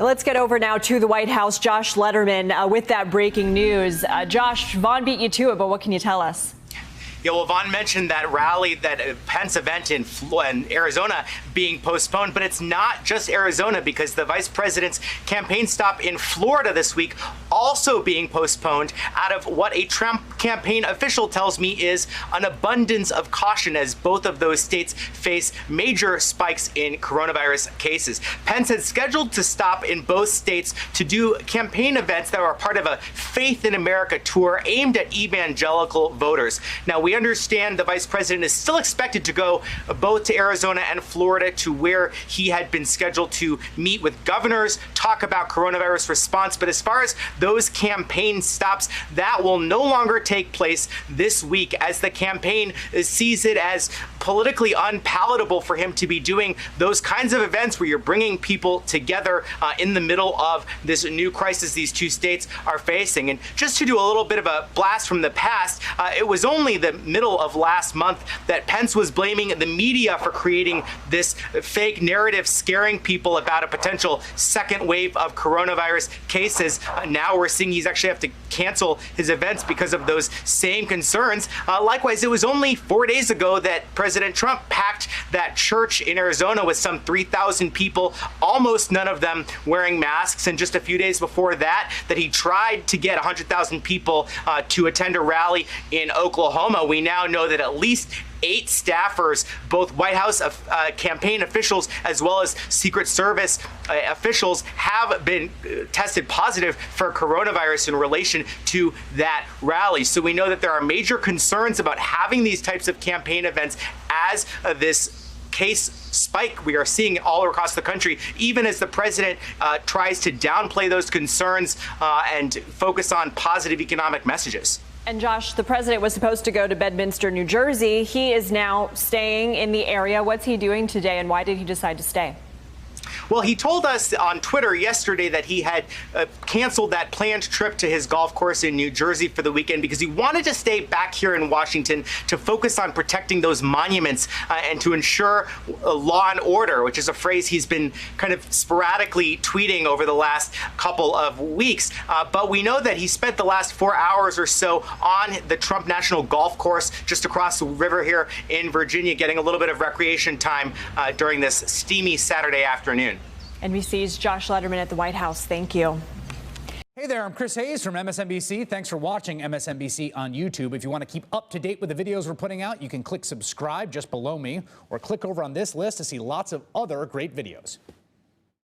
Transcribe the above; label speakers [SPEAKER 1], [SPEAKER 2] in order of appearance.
[SPEAKER 1] Let's get over now to the White House. Josh Lederman with that breaking news. Josh, Vaughn beat you to it, but what can you tell us?
[SPEAKER 2] Yeah, well, Vaughn mentioned that rally, that Pence event in Arizona being postponed, but it's not just Arizona because the vice president's campaign stop in Florida this week also being postponed out of what a Trump campaign official tells me is an abundance of caution as both of those states face major spikes in coronavirus cases. Pence had scheduled to stop in both states to do campaign events that were part of a Faith in America tour aimed at evangelical voters. Now, we understand the vice president is still expected to go both to Arizona and Florida, to where he had been scheduled to meet with governors, talk about coronavirus response. But as far as those campaign stops, that will no longer take place this week, as the campaign sees it as politically unpalatable for him to be doing those kinds of events where you're bringing people together in the middle of this new crisis these two states are facing. And just to do a little bit of a blast from the past, it was only the middle of last month that Pence was blaming the media for creating this fake narrative scaring people about a potential second wave of coronavirus cases. Now we're seeing he's actually have to cancel his events because of those same concerns. Likewise, it was only 4 days ago that President Trump packed that church in Arizona with some 3,000 people, almost none of them wearing masks. And just a few days before that, he tried to get 100,000 people to attend a rally in Oklahoma. We now know that at least 8 staffers, both White House campaign officials as well as Secret Service officials, have been tested positive for coronavirus in relation to that rally. So we know that there are major concerns about having these types of campaign events as this case spike we are seeing all across the country, even as the president tries to downplay those concerns and focus on positive economic messages.
[SPEAKER 1] And Josh, the president was supposed to go to Bedminster, New Jersey. He is now staying in the area. What's he doing today, and why did he decide to stay?
[SPEAKER 2] Well, he told us on Twitter yesterday that he had canceled that planned trip to his golf course in New Jersey for the weekend because he wanted to stay back here in Washington to focus on protecting those monuments and to ensure law and order, which is a phrase he's been kind of sporadically tweeting over the last couple of weeks. But we know that he spent the last 4 hours or so on the Trump National Golf Course just across the river here in Virginia, getting a little bit of recreation time during this steamy Saturday afternoon.
[SPEAKER 1] NBC's Josh Lederman at the White House. Thank you.
[SPEAKER 3] Hey there, I'm Chris Hayes from MSNBC. Thanks for watching MSNBC on YouTube. If you want to keep up to date with the videos we're putting out, you can click subscribe just below me or click over on this list to see lots of other great videos.